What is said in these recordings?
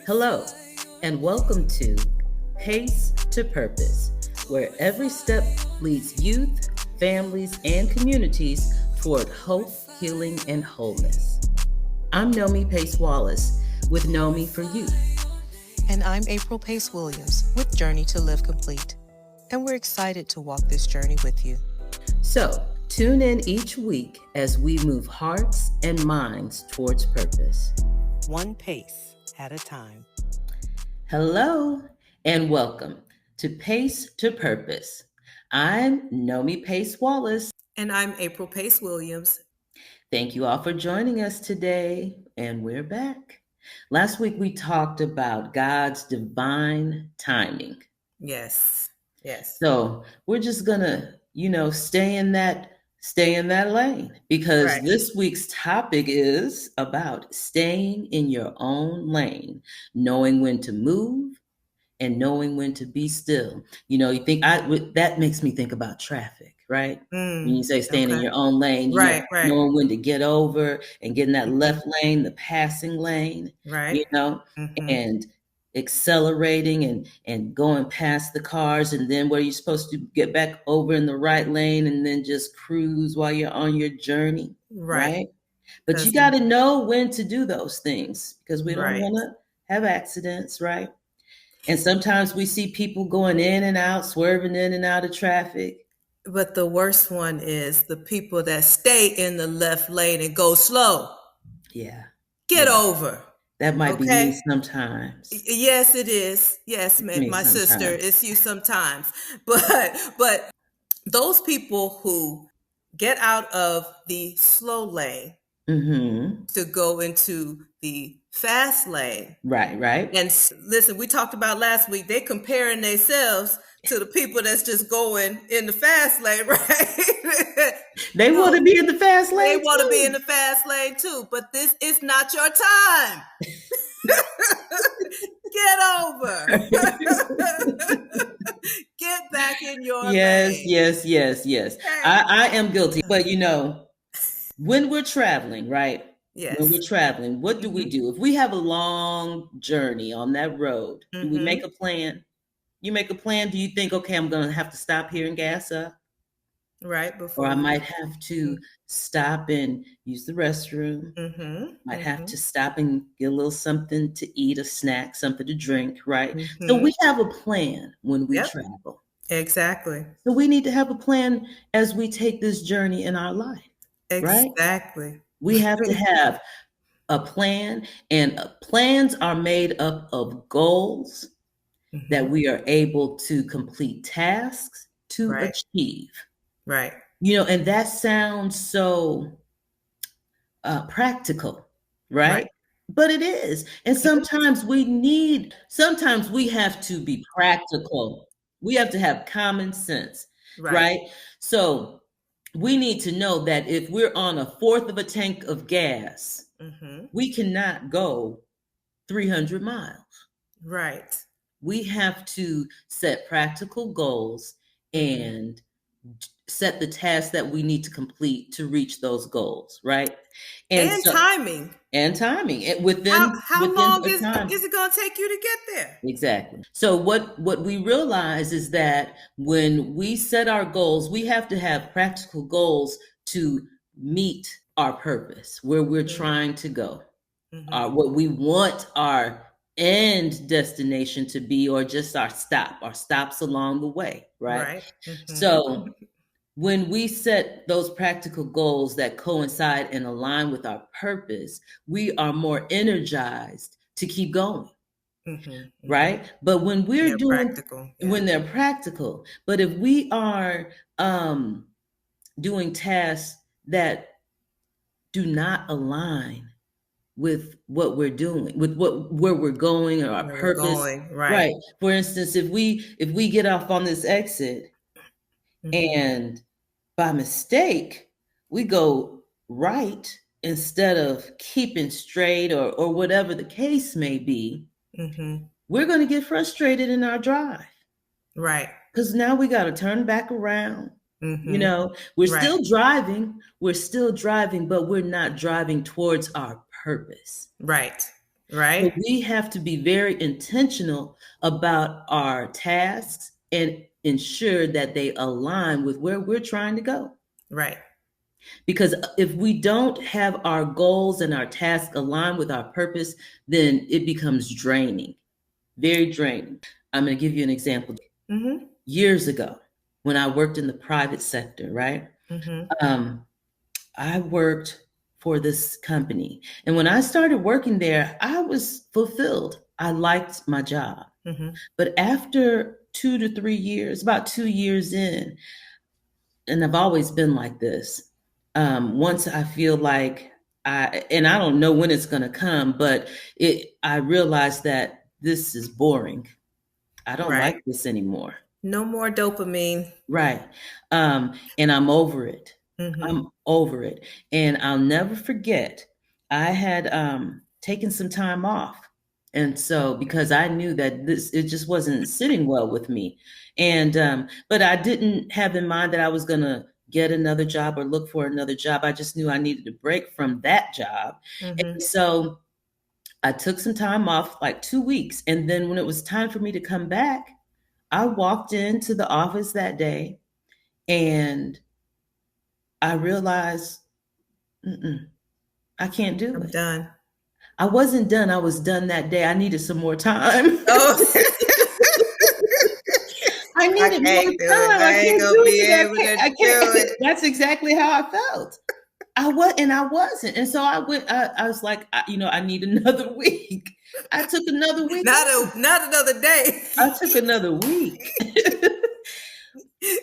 Hello, and welcome to Pace to Purpose, where every step leads youth, families, and communities toward hope, healing, and wholeness. I'm Nomi Pace Wallace with Nomi for Youth. And I'm April Pace Williams with Journey to Live Complete. And we're excited to walk this journey with you. So, tune in each week as we move hearts and minds towards purpose. One pace at a time. Hello, and welcome to Pace to Purpose. I'm Nomi Pace Wallace. And I'm April Pace Williams. Thank you all for joining us today, and we're back. Last week we talked about God's divine timing. Yes. So we're just gonna, stay in that lane because This week's topic is about staying in your own lane, knowing when to move and knowing when to be still. You think that makes me think about traffic, right? When you say staying in your own lane, knowing when to get over and get in that left lane, the passing lane, and accelerating and going past the cars, and then where you're supposed to get back over in the right lane and then just cruise while you're on your journey, right? But you got to know when to do those things because we don't want to have accidents, right? And sometimes we see people going in and out, swerving in and out of traffic. But the worst one is the people that stay in the left lane and go slow. Yeah. Get over. That might be me sometimes. Yes, it is. Yes, my sister, it's you sometimes. But those people who get out of the slow lane to go into the fast lane. Right. And listen, we talked about last week, they comparing themselves to the people that's just going in the fast lane, right? They want to be in the fast lane. They want to be in the fast lane too, but this is not your time. Get over. Get back in your lane. Yes. Hey. I am guilty. But when we're traveling, right? Yes. When we're traveling, what do we do? If we have a long journey on that road, do we make a plan? You make a plan. Do you think, okay, I'm going to have to stop here and gas up? Right. Or I might have to stop and use the restroom. Might have to stop and get a little something to eat, a snack, something to drink, right? So we have a plan when we travel. Exactly. So we need to have a plan as we take this journey in our life. Exactly. Right? We have to have a plan, and plans are made up of goals that we are able to complete tasks to achieve. Right. And that sounds so practical, right? But it is. And sometimes we have to be practical. We have to have common sense, right? So we need to know that if we're on a fourth of a tank of gas, we cannot go 300 miles. Right. We have to set practical goals and set the tasks that we need to complete to reach those goals, right? And timing. And timing. How long is it going to take you to get there? Exactly. So what we realize is that when we set our goals, we have to have practical goals to meet our purpose, where we're trying to go, what we want our end destination to be, or just our stops along the way, right? So when we set those practical goals that coincide and align with our purpose, we are more energized to keep going, right? But when we're when they're practical, but if we are doing tasks that do not align with what we're doing, with where we're going, or our purpose, right? For instance, if we get off on this exit and by mistake we go right instead of keeping straight, or whatever the case may be, we're going to get frustrated in our drive, right? Because now we got to turn back around. We're still driving, but we're not driving towards our purpose. Right. Right. So we have to be very intentional about our tasks and ensure that they align with where we're trying to go. Right. Because if we don't have our goals and our tasks aligned with our purpose, then it becomes draining, very draining. I'm going to give you an example. Mm-hmm. Years ago, when I worked in the private sector, right? Mm-hmm. I worked for this company. And when I started working there, I was fulfilled. I liked my job. Mm-hmm. But after 2 to 3 years, about 2 years in, and I've always been like this, once I feel like I don't know when it's going to come, but I realized that this is boring. I don't like this anymore. No more dopamine. Right. And I'm over it. Mm-hmm. I'm over it. And I'll never forget, I had taken some time off. And so, because I knew that it just wasn't sitting well with me. And, but I didn't have in mind that I was going to get another job or look for another job. I just knew I needed a break from that job. Mm-hmm. And so I took some time off, like 2 weeks. And then when it was time for me to come back, I walked into the office that day and I realized, I can't do it. I'm done. I wasn't done. I was done that day. I needed some more time. Oh. I needed more time. I ain't gonna be able to do it. That's exactly how I felt. I wasn't. And so I was like, I need another week. I took another week. Not another day. I took another week.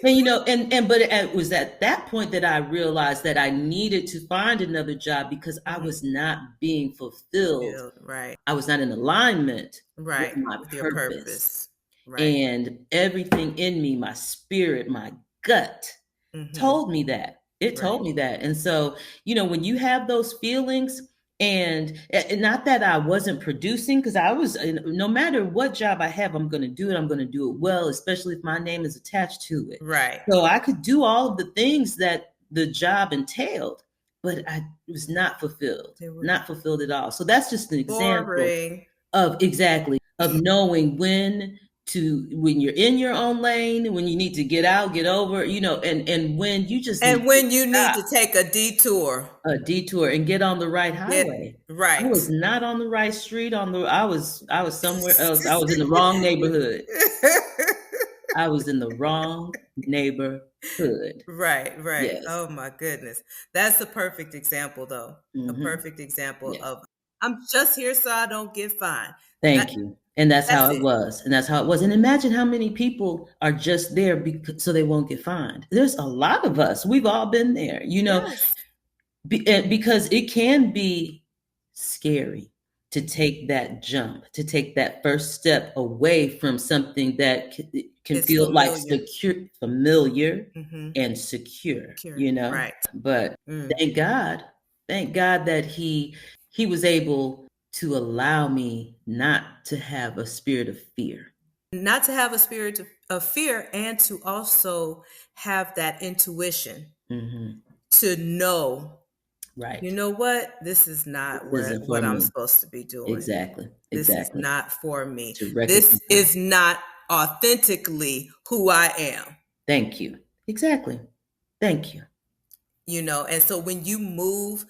And but it was at that point that I realized that I needed to find another job because I was not being fulfilled. Right. I was not in alignment with my your purpose. Right. And everything in me, my spirit, my gut told me that. It told me that. And so, when you have those feelings, and not that I wasn't producing, because I was, no matter what job I have, I'm going to do it. I'm going to do it well, especially if my name is attached to it. Right. So I could do all of the things that the job entailed, but I was not fulfilled, not fulfilled at all. So that's just an example of knowing when you're in your own lane, when you need to get out, get over, and when you just when you need to take a detour and get on the right highway. Right. I was not on the right street. I was somewhere else. I was in the wrong neighborhood. I was in the wrong neighborhood. Right. Yes. Oh my goodness. That's a perfect example though. A perfect example of, I'm just here so I don't get fined. Thank you. And that's how it was. And that's how it was. And imagine how many people are just there so they won't get fined. There's a lot of us. We've all been there, because it can be scary to take that jump, to take that first step away from something that can feel familiar. Like familiar and secure, Right. But thank God that he was able to allow me not to have a spirit of fear. Not to have a spirit of fear, and to also have that intuition to know, right? You know what? This is not what I'm supposed to be doing. Exactly. This is not for me. This is not authentically who I am. Thank you. Exactly. Thank you. And so when you move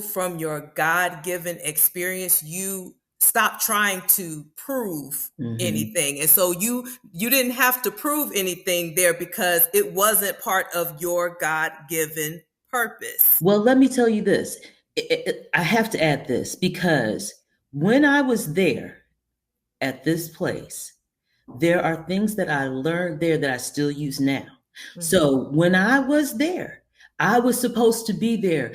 from your God-given experience, you stop trying to prove anything. And so you didn't have to prove anything there because it wasn't part of your God-given purpose. Well, let me tell you this. I have to add this, because when I was there at this place, there are things that I learned there that I still use now. So when I was there, I was supposed to be there.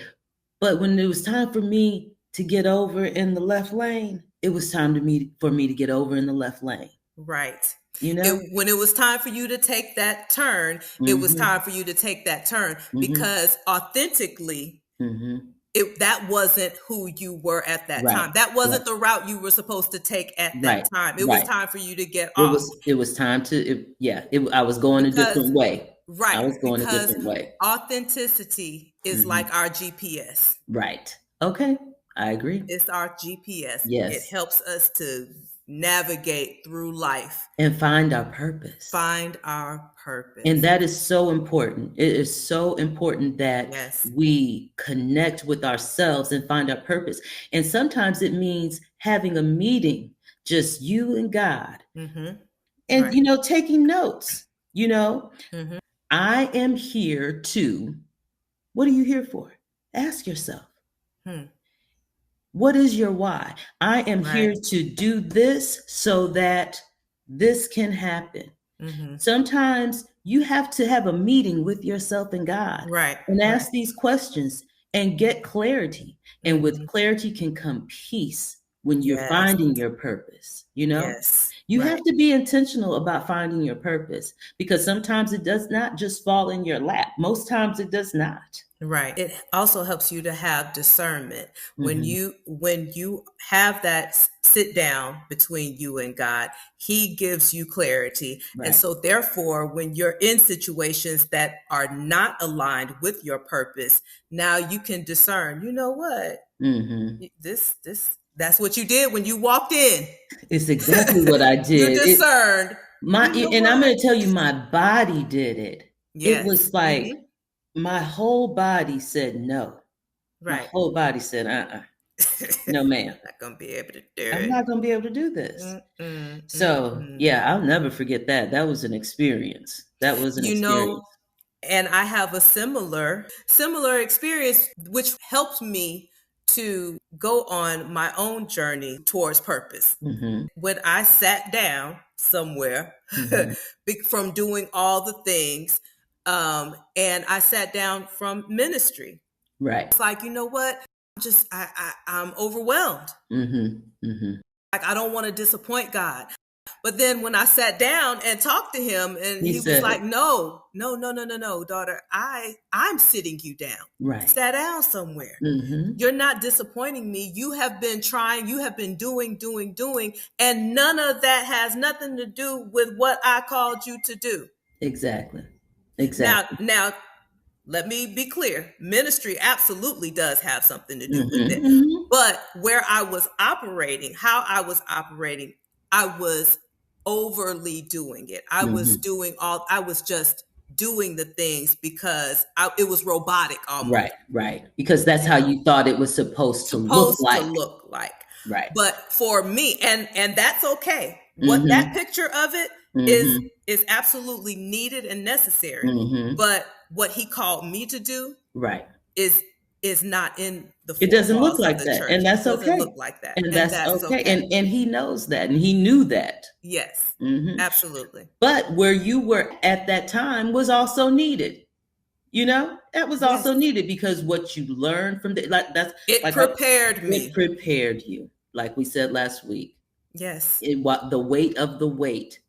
But when it was time for me to get over in the left lane, it was time for me to get over in the left lane. Right. When it was time for you to take that turn, it was time for you to take that turn, because authentically, that wasn't who you were at that time. That wasn't the route you were supposed to take at that time. It was time for you to get off. It was time to, I was going a different way. Right. I was going a different way. Authenticity is like our GPS. Right. Okay. I agree. It's our GPS. Yes. It helps us to navigate through life. And find our purpose. Find our purpose. And that is so important. It is so important that we connect with ourselves and find our purpose. And sometimes it means having a meeting, just you and God. And, you know, taking notes, you know. I am here to, what are you here for? Ask yourself. What is your why? I am here to do this so that this can happen. Sometimes you have to have a meeting with yourself and God and ask these questions and get clarity. And with clarity can come peace when you're finding your purpose, you know? You have to be intentional about finding your purpose, because sometimes it does not just fall in your lap. Most times it does not. Right. It also helps you to have discernment. When you have that sit down between you and God, He gives you clarity. And so therefore, when you're in situations that are not aligned with your purpose, now you can discern, you know what? That's what you did when you walked in. It's exactly what I did. You discerned. And I'm going to tell you, my body did it. It was like my whole body said no. My whole body said, no, ma'am. I'm not going to be able to do it. I'm not going to be able to do this. So, yeah, I'll never forget that. That was an experience. That was an experience. Know, and I have a similar experience, which helped me to go on my own journey towards purpose. When I sat down somewhere from doing all the things, and I sat down from ministry. It's like, you know what? I'm overwhelmed. Like, I don't want to disappoint God. But then when I sat down and talked to him, and he was like, no, daughter, I'm sitting you down. Sat down somewhere. You're not disappointing me. You have been trying, you have been doing, and none of that has nothing to do with what I called you to do. Exactly. Now, let me be clear. Ministry absolutely does have something to do with it. But where I was operating, how I was operating, I was overly doing it. I was just doing the things because it was robotic almost. Right. Because that's how you thought it was supposed to look like. Right. But for me, and that's okay. What that picture of it is absolutely needed and necessary. But what he called me to do is not in the it doesn't look like that. Church. And that's okay. It doesn't look like that. And that's okay. And he knows that, and he knew that. Yes, absolutely. But where you were at that time was also needed. You know, that was also needed, because what you learned from prepared me. It prepared you, like we said last week. Yes. The weight of the weight.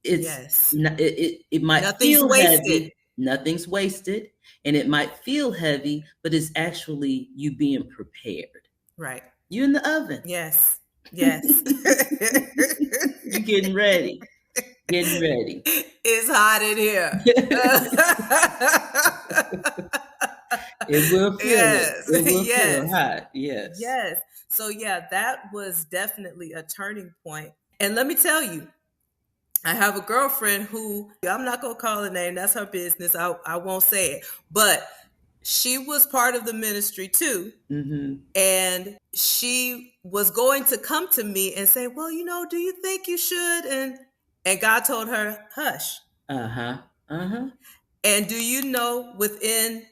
It might Nothing's feel wasted. heavy. Nothing's wasted. And it might feel heavy, but it's actually you being prepared. Right. You in the oven. Yes. You getting ready. It's hot in here. It will feel hot. Yes. So that was definitely a turning point. And let me tell you, I have a girlfriend who, I'm not going to call her name. That's her business. I won't say it. But she was part of the ministry too. And she was going to come to me and say, well, you know, do you think you should? And God told her, hush. And do you know, within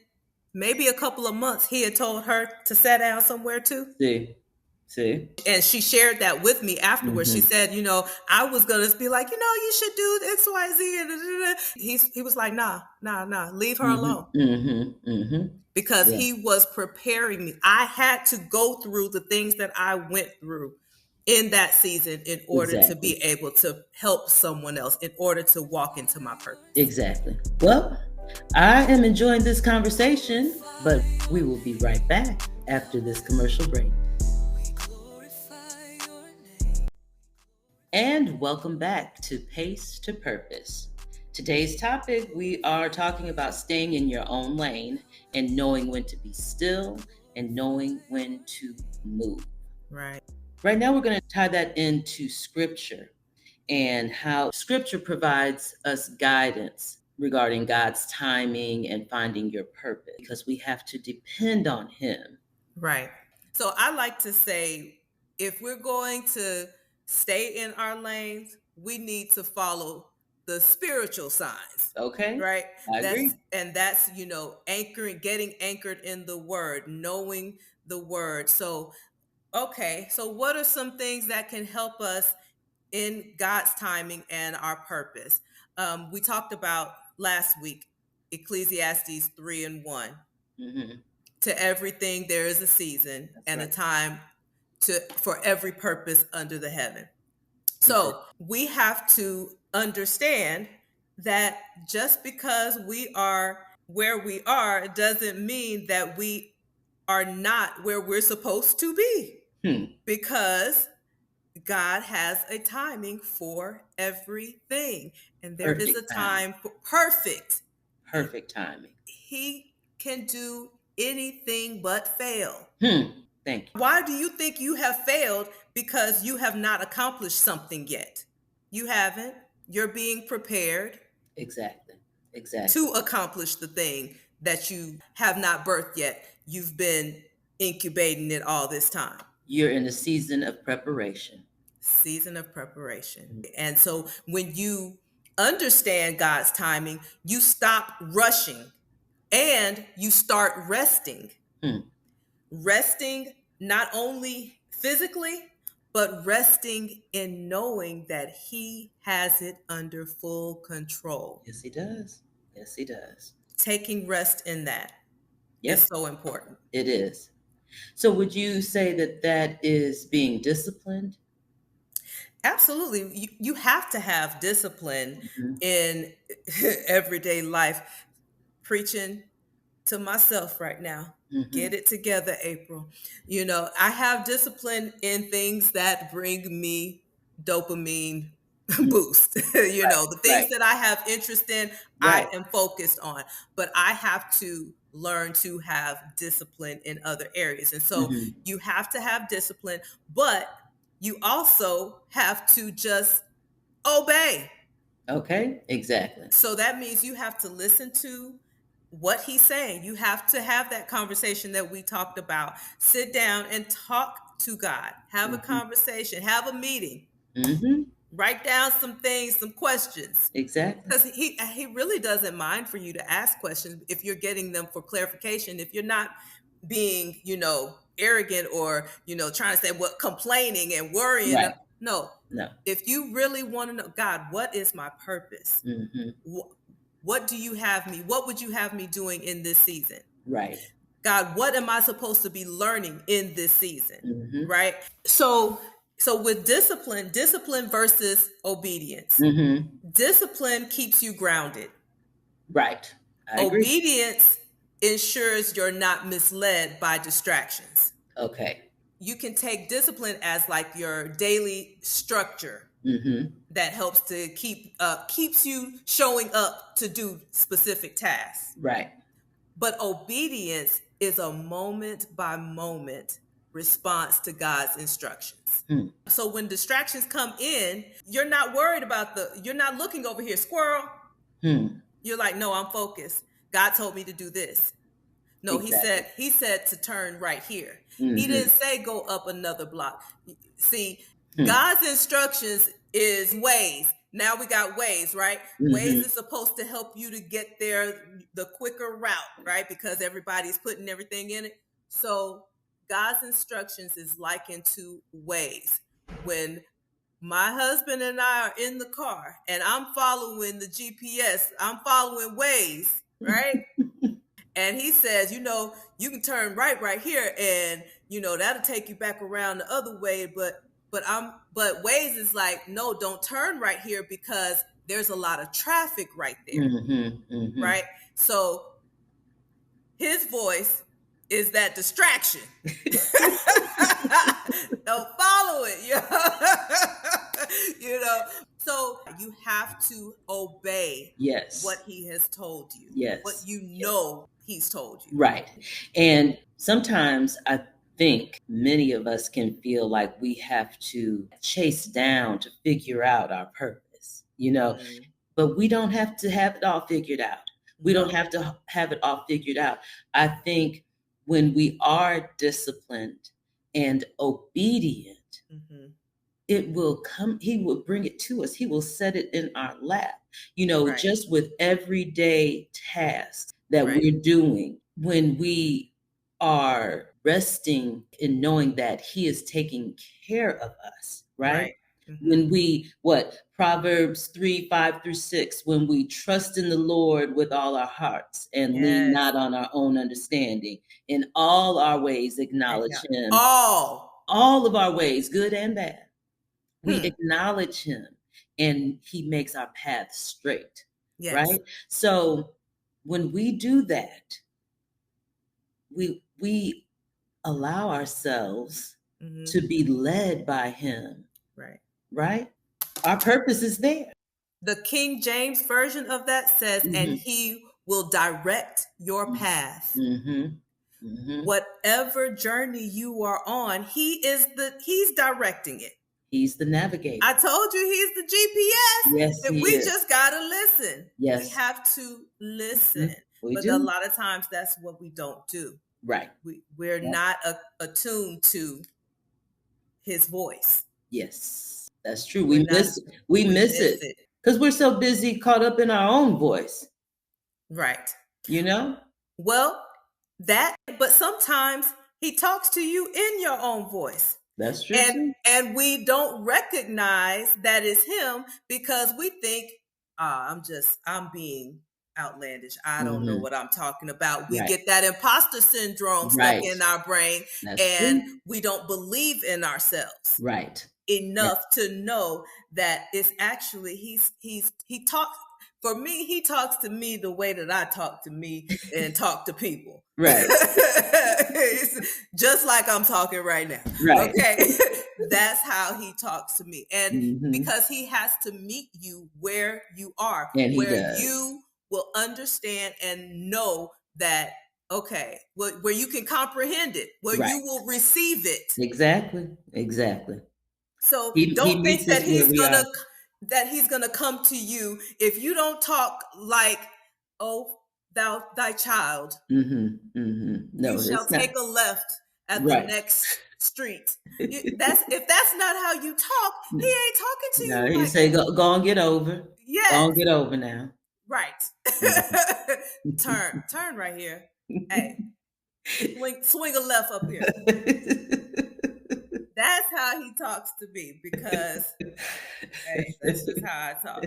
maybe a couple of months, he had told her to sit down somewhere too? See. And she shared that with me afterwards. She said, you know, I was going to be like, you know, you should do X, Y, Z. He was like, nah, leave her alone. Because he was preparing me. I had to go through the things that I went through in that season in order to be able to help someone else, in order to walk into my purpose. Exactly. Well, I am enjoying this conversation, but we will be right back after this commercial break. And welcome back to Pace to Purpose. Today's topic, we are talking about staying in your own lane and knowing when to be still and knowing when to move. Right. Right now, we're going to tie that into scripture and how scripture provides us guidance regarding God's timing and finding your purpose, because we have to depend on him. Right. So I like to say, if we're going to stay in our lanes, we need to follow the spiritual signs. Okay. Right. I agree. That's, anchoring, getting anchored in the word, knowing the word. So, okay. So what are some things that can help us in God's timing and our purpose? We talked about last week, Ecclesiastes 3:1. Mm-hmm. To everything there is a season. That's and right. A time for every purpose under the heaven. So we have to understand that just because we are where we are doesn't mean that we are not where we're supposed to be. Because God has a timing for everything. And there is a time for perfect timing. He can do anything but fail. Thank you. Why do you think you have failed? Because you have not accomplished something yet. You haven't. You're being prepared. Exactly. To accomplish the thing that you have not birthed yet. You've been incubating it all this time. You're in a season of preparation. And so when you understand God's timing, you stop rushing and you start resting. Resting not only physically, but resting in knowing that he has it under full control. Yes, he does. Taking rest in that is so important. It is. So would you say that is being disciplined? Absolutely. You have to have discipline in everyday life. Preaching to myself right now. Get it together, April. I have discipline in things that bring me dopamine boost. The things that I have interest in, I am focused on. But I have to learn to have discipline in other areas. And so you have to have discipline, but you also have to just obey. Okay, exactly. So that means you have to listen to what he's saying. You have to have that conversation that we talked about. Sit down and talk to God. Have a conversation. Have a meeting. Write down some things, some questions. Exactly. Because he really doesn't mind for you to ask questions if you're getting them for clarification. If you're not being, arrogant or, trying to say complaining and worrying. Right. No. If you really want to know, God, what is my purpose? What do you have me? What would you have me doing in this season? Right. God, what am I supposed to be learning in this season? Right. So with discipline versus obedience. Discipline keeps you grounded. Right. Obedience ensures you're not misled by distractions. Okay. You can take discipline as like your daily structure. That helps to keeps you showing up to do specific tasks. Right. But obedience is a moment by moment response to God's instructions. So when distractions come in, you're not worried about you're not looking over here, squirrel. You're like, no, I'm focused. God told me to do this. No, exactly. he said to turn right here. He didn't say go up another block. See, God's instructions is Waze. Now we got Waze, right? Waze is supposed to help you to get there the quicker route, right? Because everybody's putting everything in it. So God's instructions is likened to Waze. When my husband and I are in the car and I'm following the GPS, I'm following Waze, right? And he says, you can turn right here and, that'll take you back around the other way. But Waze is like, no, don't turn right here because there's a lot of traffic right there. Right. So his voice is that distraction. Don't follow it. So you have to obey what he has told you. What he's told you. Right. And sometimes I think many of us can feel like we have to chase down to figure out our purpose, but we don't have to have it all figured out. We don't have to have it all figured out. I think when we are disciplined and obedient, it will come, he will bring it to us. He will set it in our lap, just with everyday tasks that we're doing. When we are resting in knowing that he is taking care of us, right? When we, Proverbs 3:5-6, when we trust in the Lord with all our hearts and lean not on our own understanding, in all our ways acknowledge him. All of our ways, good and bad. We acknowledge him and he makes our path straight, right? So when we do that, we allow ourselves to be led by him, right? Our purpose is there. The King James version of that says, and he will direct your path. Whatever journey you are on, he's directing it. He's the navigator. I told you he's the GPS. Yes, and we just gotta listen. Yes, we have to listen. But do. A lot of times that's what we don't do. Right. We're not attuned to his voice. Yes, that's true. We miss it because we're so busy caught up in our own voice. Right. Well, but sometimes he talks to you in your own voice. That's true. And we don't recognize that it's him because we think, I'm being outlandish. I don't know what I'm talking about. We get that imposter syndrome stuck in our brain. That's true. We don't believe in ourselves enough to know that it's actually he talks. For me, he talks to me the way that I talk to me and talk to people. Right. Just like I'm talking right now. Right. Okay. That's how he talks to me. And because he has to meet you where you are, and where you will understand and know that, okay, where you can comprehend it, where you will receive it. Exactly. So don't think that he's gonna come to you if you don't talk like, oh, thy child. No, you shall take a left at the next street. If that's not how you talk, he ain't talking to you. No, he say go and get over. Yes. Go and get over now. Right. Turn right here. Hey, swing a left up here. That's how he talks to me because hey, that's just how I talk,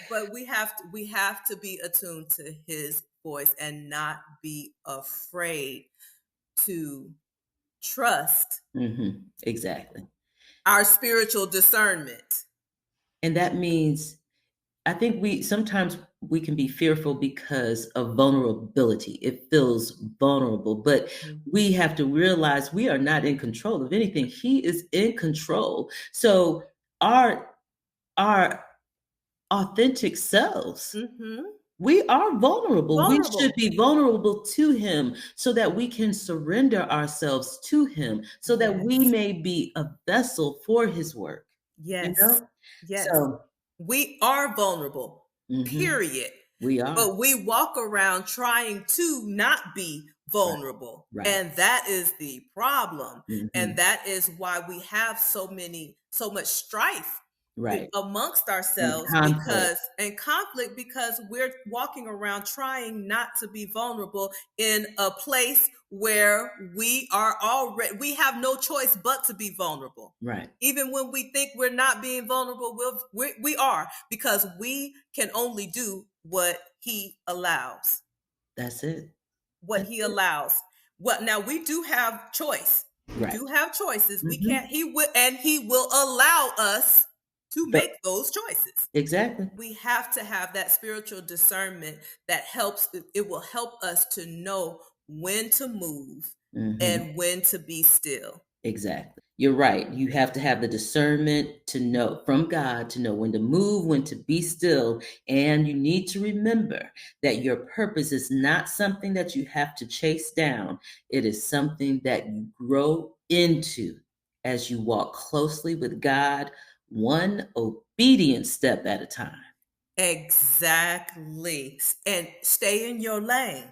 But we have to be attuned to his voice and not be afraid to trust. Exactly. Our spiritual discernment. And that means, I think sometimes we can be fearful because of vulnerability. It feels vulnerable, but we have to realize we are not in control of anything. He is in control. So our authentic selves, we are vulnerable. We should be vulnerable to him so that we can surrender ourselves to him so that we may be a vessel for his work. Yes. Yes. So we are vulnerable, period. We are. But we walk around trying to not be vulnerable. Right. And that is the problem. And that is why we have so much strife amongst ourselves and conflict because we're walking around trying not to be vulnerable in a place where we have no choice but to be vulnerable. Right. Even when we think we're not being vulnerable, we are, because we can only do what he allows. That's it. What he allows. Now we do have choice. Right. We do have choices. We can't. He will allow us to make those choices. Exactly. We have to have that spiritual discernment that helps. It will help us to know when to move and when to be still. Exactly. You're right. You have to have the discernment to know from God to know when to move, when to be still. And you need to remember that your purpose is not something that you have to chase down. It is something that you grow into as you walk closely with God, one obedient step at a time. Exactly. And stay in your lane.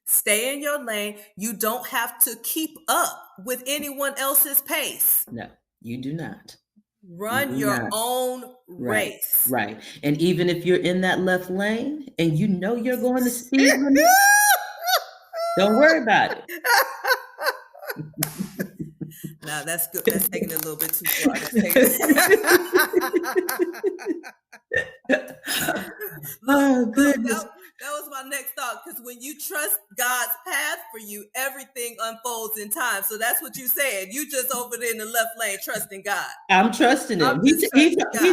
Stay in your lane. You don't have to keep up with anyone else's pace. No, you do not. Run your own race. Right. And even if you're in that left lane and you know you're going to speed limit, don't worry about it. No, that's good. That's taking it a little bit too far. Oh, goodness. That was my next thought, because when you trust God's path for you, everything unfolds in time. So that's what you said. You just over there in the left lane trusting God. I'm trusting him. He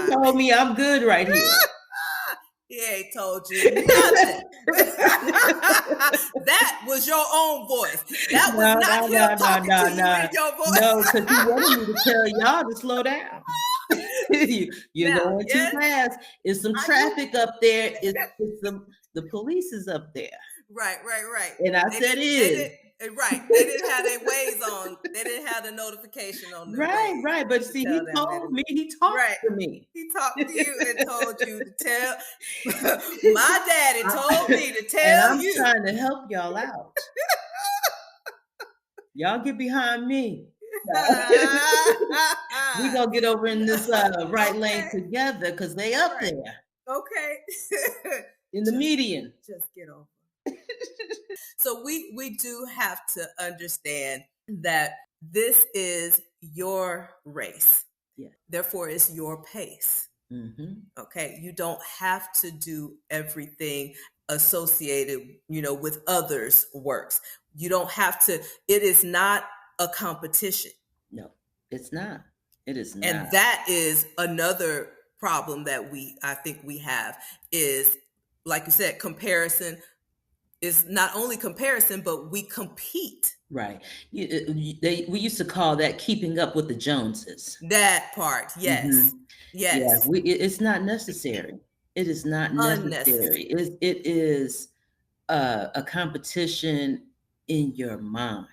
told me I'm good right here. He ain't told you nothing. That was your own voice. That was not him talking to you in your voice. No, because he wanted me to tell y'all to slow down. You're going too fast. It's some traffic up there. It's the police is up there. Right. And I said it. Right. They didn't have their ways on. They didn't have the notification on. Right. But see, he told me. He talked to me. He talked to you and told you to tell. My daddy told me to tell you. I'm trying to help y'all out. Y'all get behind me. We gonna get over in this right lane together, because they up there. Okay. In the median. Just get over. So we do have to understand that this is your race. Yeah. Therefore, it's your pace. Mm-hmm. Okay. You don't have to do everything associated, with others' works. You don't have to. It is not a competition. No, it's not. It is not. And that is another problem that I think we have is, like you said, comparison is not only comparison, but we compete. Right. We used to call that keeping up with the Joneses. That part. Yes. Mm-hmm. Yes. Yeah, it's not necessary. It is not necessary. It is a competition in your mind.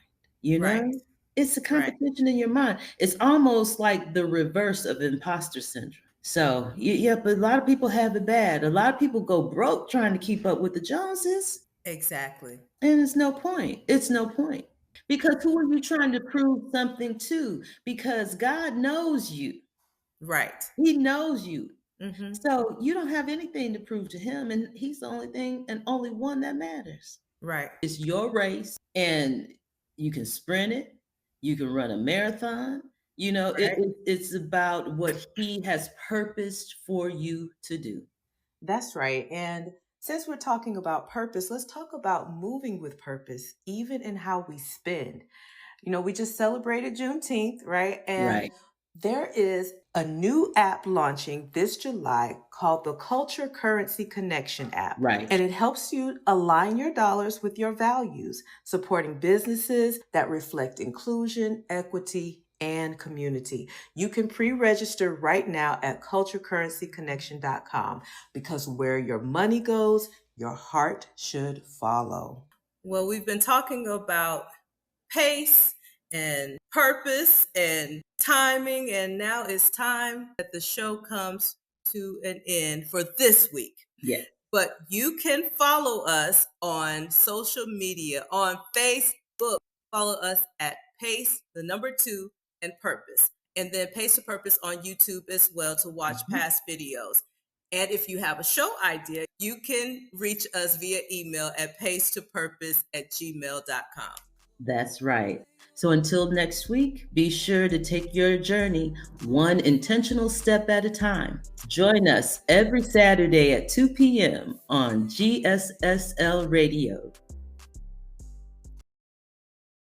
Right. It's a competition in your mind. It's almost like the reverse of imposter syndrome. So but a lot of people have it bad. A lot of people go broke trying to keep up with the Joneses. Exactly. And it's no point. It's no point. Because who are you trying to prove something to? Because God knows you. Right. He knows you. Mm-hmm. So you don't have anything to prove to him. And he's the only thing and only one that matters. Right. It's your race, and you can sprint it. You can run a marathon. Right. It's about what he has purposed for you to do. That's right. And since we're talking about purpose, let's talk about moving with purpose, even in how we spend. We just celebrated Juneteenth, right? And there is a new app launching this July called the Culture Currency Connection app. Right. And it helps you align your dollars with your values, supporting businesses that reflect inclusion, equity, and community. You can pre-register right now at culturecurrencyconnection.com, because where your money goes, your heart should follow. Well, we've been talking about pace and purpose and timing, and now it's time that the show comes to an end for this week. Yeah. But you can follow us on social media, on Facebook. Follow us at Pace, 2, and Purpose. And then Pace to Purpose on YouTube as well to watch past videos. And if you have a show idea, you can reach us via email at pacetopurpose@gmail.com. That's right. So until next week, be sure to take your journey one intentional step at a time. Join us every Saturday at 2 p.m. on GSSL Radio.